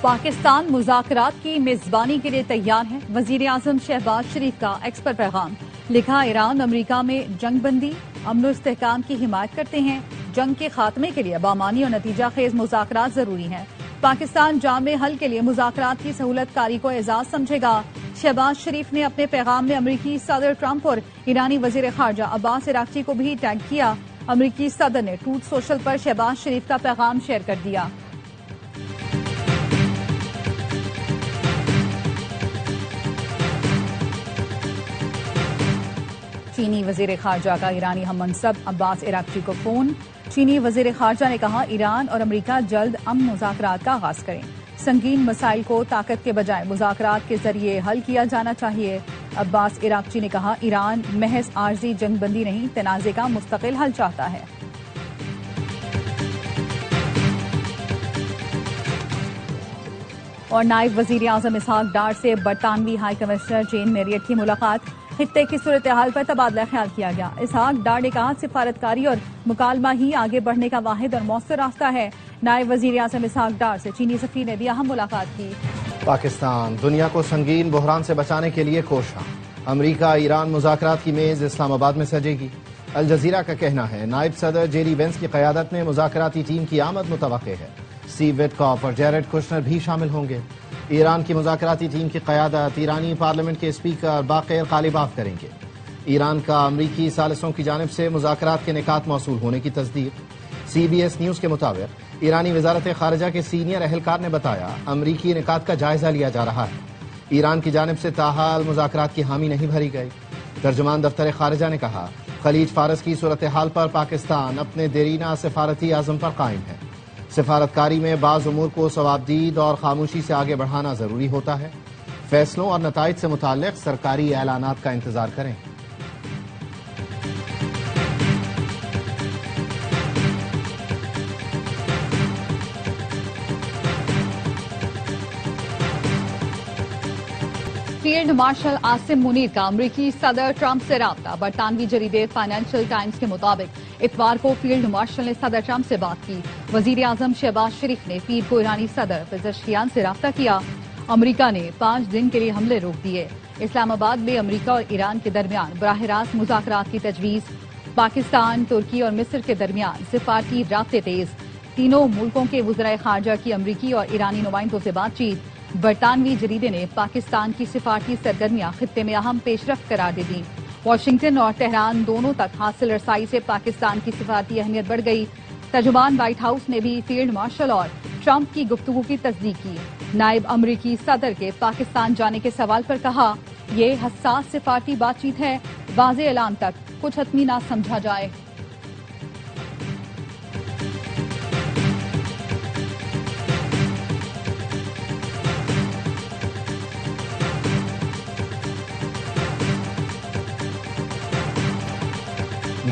پاکستان مذاکرات کی میزبانی کے لیے تیار ہے، وزیر اعظم شہباز شریف کا ایکس پر پیغام۔ لکھا، ایران امریکہ میں جنگ بندی، امن و استحکام کی حمایت کرتے ہیں۔ جنگ کے خاتمے کے لیے بامانی اور نتیجہ خیز مذاکرات ضروری ہیں۔ پاکستان جامع حل کے لیے مذاکرات کی سہولت کاری کو اعزاز سمجھے گا۔ شہباز شریف نے اپنے پیغام میں امریکی صدر ٹرمپ اور ایرانی وزیر خارجہ عباس عراقچی کو بھی ٹیگ کیا۔ امریکی صدر نے ٹروتھ سوشل پر شہباز شریف کا پیغام شیئر کر دیا۔ چینی وزیر خارجہ کا ایرانی ہم منصب عباس عراقچی کو فون۔ چینی وزیر خارجہ نے کہا، ایران اور امریکہ جلد امن مذاکرات کا آغاز کریں۔ سنگین مسائل کو طاقت کے بجائے مذاکرات کے ذریعے حل کیا جانا چاہیے۔ عباس عراقچی نے کہا، ایران محض عارضی جنگ بندی نہیں، تنازع کا مستقل حل چاہتا ہے۔ اور نائب وزیر اعظم اسحاق ڈار سے برطانوی ہائی کمشنر جین میریٹ کی ملاقات۔ خطے کی صورتحال پر تبادلہ خیال کیا گیا۔ اسحاق ڈار نے کہا، سفارتکاری اور مکالمہ ہی آگے بڑھنے کا واحد اور مؤثر راستہ ہے۔ نائب وزیر اعظم اسحاق ڈار سے چینی سفیر نے بھی اہم ملاقات کی۔ پاکستان دنیا کو سنگین بحران سے بچانے کے لیے کوشاں۔ امریکہ ایران مذاکرات کی میز اسلام آباد میں سجے گی۔ الجزیرہ کا کہنا ہے، نائب صدر جیری وینس کی قیادت میں مذاکراتی ٹیم کی آمد متوقع ہے۔ اسٹیو وٹکاف اور جیرڈ کشنر بھی شامل ہوں گے۔ ایران کی مذاکراتی ٹیم کی قیادت ایرانی پارلیمنٹ کے اسپیکر باقر غالباف کریں گے۔ ایران کا امریکی ثالثوں کی جانب سے مذاکرات کے نکات موصول ہونے کی تصدیق۔ سی بی ایس نیوز کے مطابق ایرانی وزارت خارجہ کے سینئر اہلکار نے بتایا، امریکی نکات کا جائزہ لیا جا رہا ہے۔ ایران کی جانب سے تاحال مذاکرات کی حامی نہیں بھری گئی۔ ترجمان دفتر خارجہ نے کہا، خلیج فارس کی صورتحال پر پاکستان اپنے دیرینہ سفارتی عزم پر قائم ہے۔ سفارتکاری میں بعض امور کو ثوابدید اور خاموشی سے آگے بڑھانا ضروری ہوتا ہے۔ فیصلوں اور نتائج سے متعلق سرکاری اعلانات کا انتظار کریں۔ فیلڈ مارشل عاصم منیر کا امریکی صدر ٹرمپ سے رابطہ۔ برطانوی جریدے فائنینشل ٹائمز کے مطابق اتوار کو فیلڈ مارشل نے صدر ٹرمپ سے بات کی۔ وزیر اعظم شہباز شریف نے پیر کو ایرانی صدر پزشکیان سے رابطہ کیا۔ امریکہ نے 5 دن کے لیے حملے روک دیے۔ اسلام آباد میں امریکہ اور ایران کے درمیان براہ راست مذاکرات کی تجویز۔ پاکستان، ترکی اور مصر کے درمیان سفارتی رابطے تیز۔ تینوں ملکوں کے وزرائے خارجہ کی امریکی اور ایرانی نمائندوں سے بات چیت۔ برطانوی جریدے نے پاکستان کی سفارتی سرگرمیاں خطے میں اہم پیش رفت قرار دے دیں۔ واشنگٹن اور تہران دونوں تک حاصل رسائی سے پاکستان کی سفارتی اہمیت بڑھ گئی۔ ترجمان وائٹ ہاؤس نے بھی فیلڈ مارشل اور ٹرمپ کی گفتگو کی تصدیق کی۔ نائب امریکی صدر کے پاکستان جانے کے سوال پر کہا، یہ حساس سفارتی بات چیت ہے، واضح اعلان تک کچھ حتمی نہ سمجھا جائے۔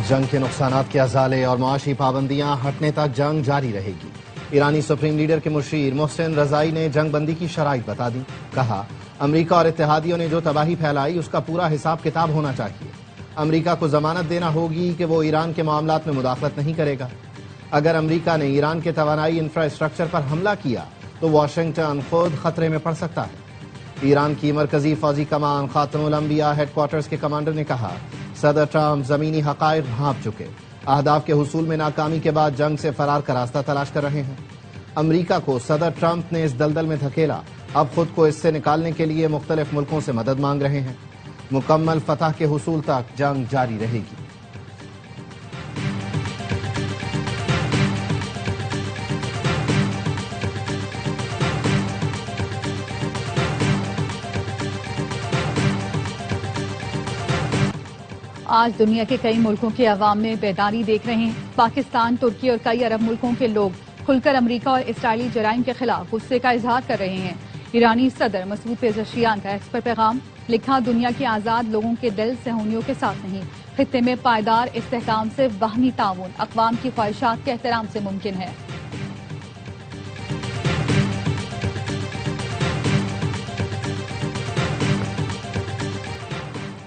جنگ کے نقصانات کے ازالے اور معاشی پابندیاں ہٹنے تک جنگ جاری رہے گی۔ ایرانی سپریم لیڈر کے مشیر محسن رضائی نے جنگ بندی کی شرائط بتا دی۔ کہا، امریکہ اور اتحادیوں نے جو تباہی پھیلائی اس کا پورا حساب کتاب ہونا چاہیے۔ امریکہ کو ضمانت دینا ہوگی کہ وہ ایران کے معاملات میں مداخلت نہیں کرے گا۔ اگر امریکہ نے ایران کے توانائی انفراسٹرکچر پر حملہ کیا تو واشنگٹن خود خطرے میں پڑ سکتا ہے۔ ایران کی مرکزی فوجی کمان خاتم الانبیاء ہیڈ کوارٹرز کے کمانڈر نے کہا، صدر ٹرمپ زمینی حقائق بھانپ چکے، اہداف کے حصول میں ناکامی کے بعد جنگ سے فرار کا راستہ تلاش کر رہے ہیں۔ امریکہ کو صدر ٹرمپ نے اس دلدل میں دھکیلا، اب خود کو اس سے نکالنے کے لیے مختلف ملکوں سے مدد مانگ رہے ہیں۔ مکمل فتح کے حصول تک جنگ جاری رہے گی۔ آج دنیا کے کئی ملکوں کے عوام میں بیداری دیکھ رہے ہیں۔ پاکستان، ترکی اور کئی عرب ملکوں کے لوگ کھل کر امریکہ اور اسرائیلی جرائم کے خلاف غصے کا اظہار کر رہے ہیں۔ ایرانی صدر مسعود پزشکیان کا ایکس پر پیغام۔ لکھا، دنیا کے آزاد لوگوں کے دل صہیونیوں کے ساتھ نہیں۔ خطے میں پائیدار استحکام سے باہمی تعاون اقوام کی خواہشات کے احترام سے ممکن ہے۔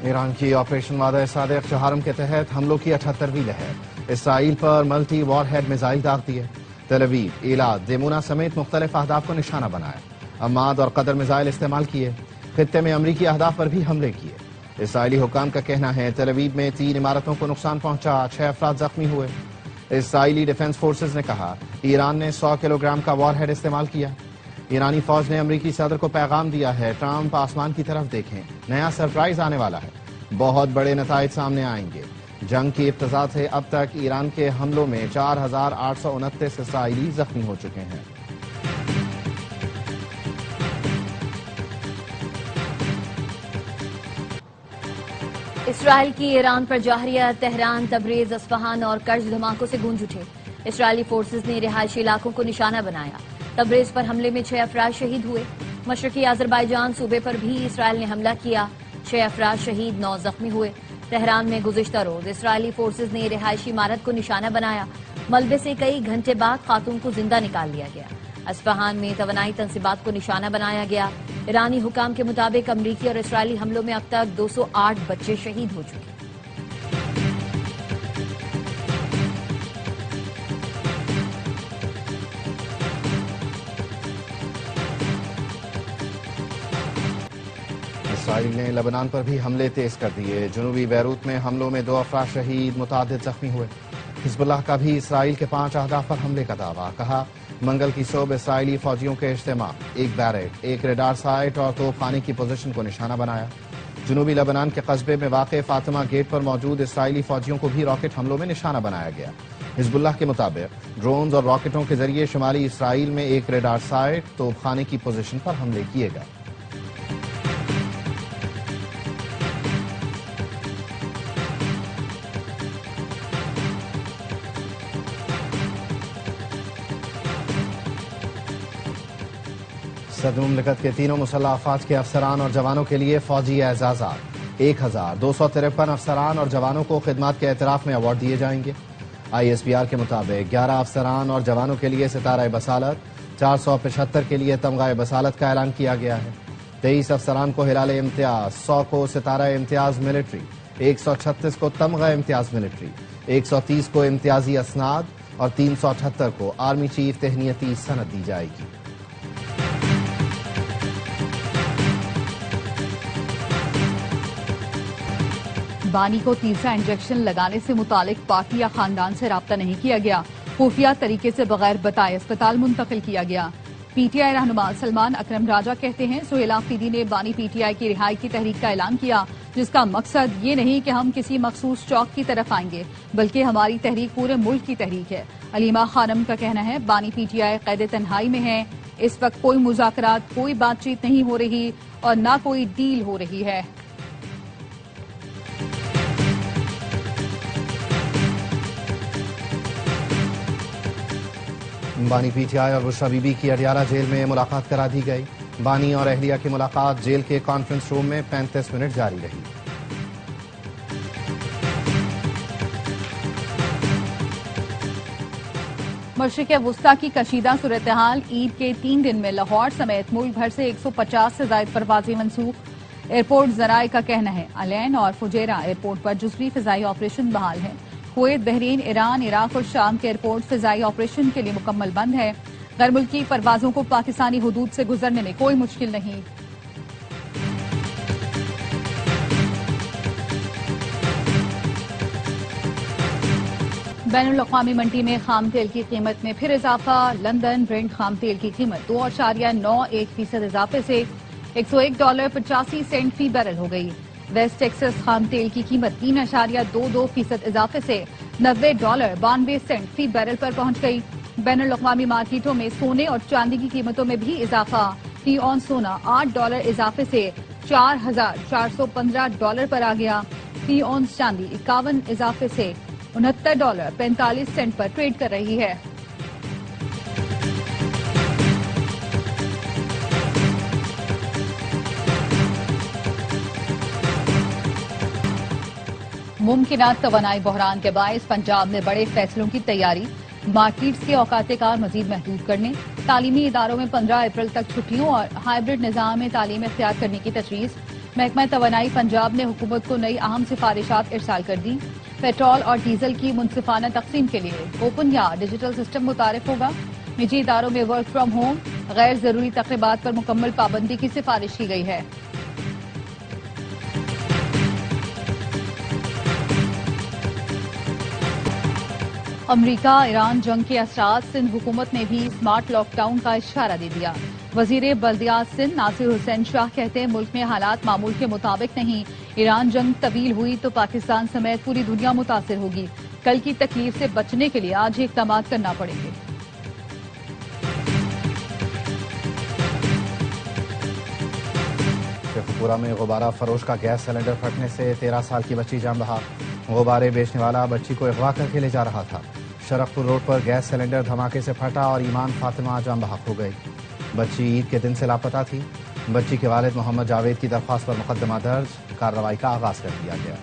ایران کی آپریشن وعدہ صادق چہارم کے تحت حملوں کی 78ویں لہر۔ اسرائیل پر ملٹی وار ہیڈ میزائل داغ دیے۔ تل ابیب، ایلات، دیمونا سمیت مختلف اہداف کو نشانہ بنایا۔ عماد اور قدر میزائل استعمال کیے، خطے میں امریکی اہداف پر بھی حملے کیے۔ اسرائیلی حکام کا کہنا ہے تل ابیب میں 3 عمارتوں کو نقصان پہنچا، 6 افراد زخمی ہوئے۔ اسرائیلی ڈیفنس فورسز نے کہا ایران نے 100 کلو گرام کا وار ہیڈ استعمال کیا۔ ایرانی فوج نے امریکی صدر کو پیغام دیا ہے ٹرمپ آسمان کی طرف دیکھیں، نیا سرپرائز آنے والا ہے، بہت بڑے نتائج سامنے آئیں گے۔ جنگ کی ابتدا سے اب تک ایران کے حملوں میں 4829 اسرائیلی زخمی ہو چکے ہیں۔ اسرائیل کی ایران پر جوہریہ تہران، تبریز، اصفہان اور کرج دھماکوں سے گونج اٹھے۔ اسرائیلی فورسز نے رہائشی علاقوں کو نشانہ بنایا۔ تبریز پر حملے میں 6 افراد شہید ہوئے۔ مشرقی آذربائیجان صوبے پر بھی اسرائیل نے حملہ کیا، 6 افراد شہید، 9 زخمی ہوئے۔ تہران میں گزشتہ روز اسرائیلی فورسز نے رہائشی عمارت کو نشانہ بنایا، ملبے سے کئی گھنٹے بعد خاتون کو زندہ نکال لیا گیا۔ اصفہان میں توانائی تنصیبات کو نشانہ بنایا گیا۔ ایرانی حکام کے مطابق امریکی اور اسرائیلی حملوں میں اب تک 208 بچے شہید ہو چکے۔ اسرائیل نے لبنان پر بھی حملے تیز کر دیے۔ جنوبی بیروت میں حملوں میں 2 افراد شہید، متعدد زخمی ہوئے۔ حزب اللہ کا بھی اسرائیل کے 5 اہداف پر حملے کا دعویٰ، کہا منگل کی صبح اسرائیلی فوجیوں کے اجتماع، 1 بیرک، 1 ریڈار سائٹ اور توپ خانے کی پوزیشن کو نشانہ بنایا۔ جنوبی لبنان کے قصبے میں واقع فاطمہ گیٹ پر موجود اسرائیلی فوجیوں کو بھی راکٹ حملوں میں نشانہ بنایا گیا۔ حزب اللہ کے مطابق ڈرونز اور راکٹوں کے ذریعے شمالی اسرائیل میں 1 ریڈار سائٹ، توپ خانے کی پوزیشن پر حملے کیے گئے۔ صدر مملکت کے تینوں مسلح افواج کے افسران اور جوانوں کے لیے فوجی اعزازات، 1253 افسران اور جوانوں کو خدمات کے اعتراف میں ایوارڈ دیے جائیں گے۔ آئی ایس پی آر کے مطابق 11 افسران اور جوانوں کے لیے ستارہ بصالت، 475 کے لیے تمغہ بصالت کا اعلان کیا گیا ہے۔ 23 افسران کو ہلال امتیاز، 100 کو ستارہ امتیاز ملٹری، 136 کو تمغہ امتیاز ملٹری، 130 کو امتیازی اسناد اور 378 کو آرمی چیف تہنیتی سند دی جائے گی۔ بانی کو تیسرا انجیکشن لگانے سے متعلق پارٹی یا خاندان سے رابطہ نہیں کیا گیا، خفیہ طریقے سے بغیر بتائے اسپتال منتقل کیا گیا۔ پی ٹی آئی رہنما سلمان اکرم راجہ کہتے ہیں سہیل آفریدی نے بانی پی ٹی آئی کی رہائی کی تحریک کا اعلان کیا، جس کا مقصد یہ نہیں کہ ہم کسی مخصوص چوک کی طرف آئیں گے، بلکہ ہماری تحریک پورے ملک کی تحریک ہے۔ علیمہ خانم کا کہنا ہے بانی پی ٹی آئی قید تنہائی میں ہے، اس وقت کوئی مذاکرات، کوئی بات چیت نہیں ہو رہی اور نہ کوئی ڈیل ہو رہی ہے۔ بانی پی ٹی آئی اور بشرا بی بی کی اڈیالہ جیل میں ملاقات کرا دی گئی۔ بانی اور اہلیہ کی ملاقات جیل کے کانفرنس روم میں 35 منٹ جاری رہی۔ مشرق وسطی کی کشیدہ صورتحال، عید کے 3 دن میں لاہور سمیت ملک بھر سے 150 سے زائد پروازیں منسوخ۔ ایئرپورٹ ذرائع کا کہنا ہے الین اور فجیرہ ایئرپورٹ پر جزوی فضائی آپریشن بحال ہے۔ کویت، بحرین، ایران، عراق اور شام کے ایئرپورٹ فضائی آپریشن کے لیے مکمل بند ہے۔ غیر ملکی پروازوں کو پاکستانی حدود سے گزرنے میں کوئی مشکل نہیں۔ بین الاقوامی منڈی میں خام تیل کی قیمت میں پھر اضافہ، لندن برنٹ خام تیل کی قیمت 2.91% اضافے سے $101.85 فی بیرل ہو گئی۔ ویسٹ ٹیکسس خام تیل کی قیمت 3.22% اضافے سے $90.92 فی بیرل پر پہنچ گئی۔ بین الاقوامی مارکیٹوں میں سونے اور چاندی کی قیمتوں میں بھی اضافہ، فی اونس سونا $8 اضافے سے $4,415 پر آ گیا۔ فی اونس چاندی 51 اضافے سے $69.45 پر ٹریڈ کر رہی ہے۔ ممکنہ توانائی بحران کے باعث پنجاب میں بڑے فیصلوں کی تیاری، مارکیٹس کے اوقات کار مزید محدود کرنے، تعلیمی اداروں میں 15 اپریل تک چھٹیوں اور ہائبرڈ نظام میں تعلیم اختیار کرنے کی تجویز۔ محکمہ توانائی پنجاب نے حکومت کو نئی اہم سفارشات ارسال کر دی۔ پیٹرول اور ڈیزل کی منصفانہ تقسیم کے لیے اوپن یا ڈیجیٹل سسٹم متعارف ہوگا۔ نجی اداروں میں ورک فرام ہوم غیر ضروری تقریبات پر مکمل پابندی کی سفارش کی گئی ہے۔ امریکہ ایران جنگ کے اثرات، سندھ حکومت نے بھی اسمارٹ لاک ڈاؤن کا اشارہ دے دیا۔ وزیر بلدیات سندھ ناصر حسین شاہ کہتے ہیں ملک میں حالات معمول کے مطابق نہیں، ایران جنگ طویل ہوئی تو پاکستان سمیت پوری دنیا متاثر ہوگی، کل کی تکلیف سے بچنے کے لیے آج ہی اقدامات کرنا پڑیں گے۔ شیخ پورہ میں غبارہ فروش کا گیس سلنڈر پھٹنے سے 13 سال کی بچی جان بحق، غبارے بیچنے والا بچی کو اغوا کر کے لے جا رہا تھا۔ شرقپور روڈ پر گیس سلنڈر دھماکے سے پھٹا اور ایمان فاطمہ جان بحق ہو گئی۔ بچی عید کے دن سے لاپتہ تھی۔ بچی کے والد محمد جاوید کی درخواست پر مقدمہ درج، کارروائی کا آغاز کر دیا گیا۔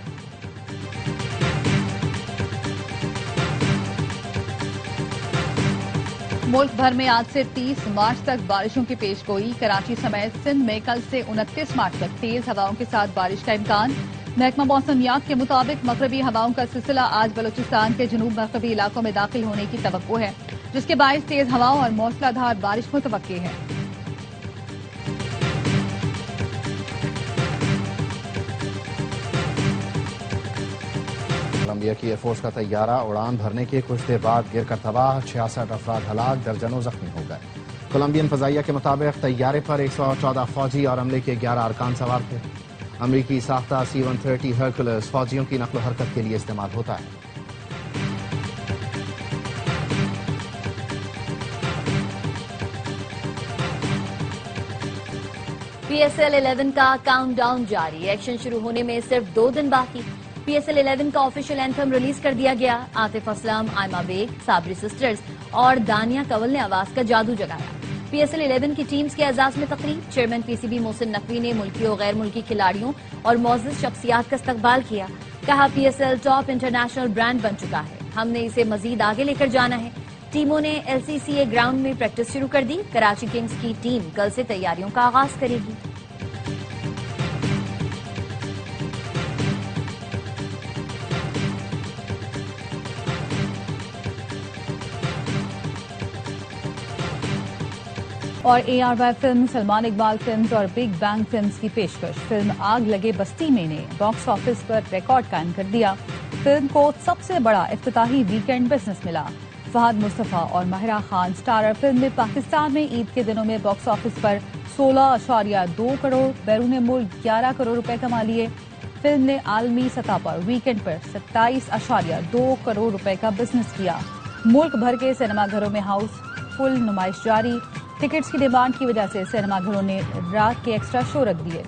ملک بھر میں آج سے 30 مارچ تک بارشوں کی پیش گوئی، کراچی سمیت سندھ میں کل سے 29 مارچ تک تیز ہواؤں کے ساتھ بارش کا امکان۔ محکمہ موسمیات کے مطابق مغربی ہواؤں کا سلسلہ آج بلوچستان کے جنوب مغربی علاقوں میں داخل ہونے کی توقع ہے، جس کے باعث تیز ہواؤں اور موسلا دھار بارش متوقع ہے۔ کولمبیا کی ایئر فورس کا طیارہ اڑان بھرنے کے کچھ دیر بعد گر کر تباہ، 66 افراد ہلاک، درجنوں زخمی ہو گئے۔ کولمبین فضائیہ کے مطابق طیارے پر 114 فوجی اور عملے کے 11 ارکان سوار تھے۔ امریکی ساختہ C-130 ہرکولس فوجیوں کی نقل و حرکت کے لیے استعمال ہوتا ہے۔ PSL 11 کا کاؤنٹ ڈاؤن جاری، ایکشن شروع ہونے میں صرف 2 دن باقی۔ PSL 11 کا آفیشیل اینتھم ریلیز کر دیا گیا۔ عاطف اسلم، آئمہ بیگ، صابری سسٹرز اور دانیہ کنول نے آواز کا جادو جگایا۔ PSL 11 کی ٹیمز کے اعزاز میں تقریب، چیئرمین PCB محسن نقوی نے ملکی و غیر ملکی کھلاڑیوں اور معزز شخصیات کا استقبال کیا۔ کہا PSL ٹاپ انٹرنیشنل برانڈ بن چکا ہے، ہم نے اسے مزید آگے لے کر جانا ہے۔ ٹیموں نے LCCA گراؤنڈ میں پریکٹس شروع کر دی۔ کراچی کنگز کی ٹیم کل سے تیاریوں کا آغاز کرے گی۔ اور ARY film, Salman Iqbal films اور بگ بینگ فلمز کی پیشکش۔ فلم آگ لگے بستی میں نے باکس آفس پر ریکارڈ قائم کر دیا۔ فلم کو سب سے بڑا افتتاحی ویکینڈ بزنس ملا۔ فہد مصطفیٰ اور ماہرہ خان سٹارر فلم نے پاکستان میں عید کے دنوں میں باکس آفس پر 16.2 کروڑ، بیرون ملک 11 کروڑ روپے کما لیے۔ فلم نے عالمی سطح پر ویکینڈ پر 27.2 کروڑ روپے کا بزنس کیا۔ ملک بھر کے سینما گھروں میں ہاؤس فل نمائش جاری۔ ٹکٹس کی ڈیمانڈ کی وجہ سے سینما گھروں نے رات کے ایکسٹرا شو رکھ دیے۔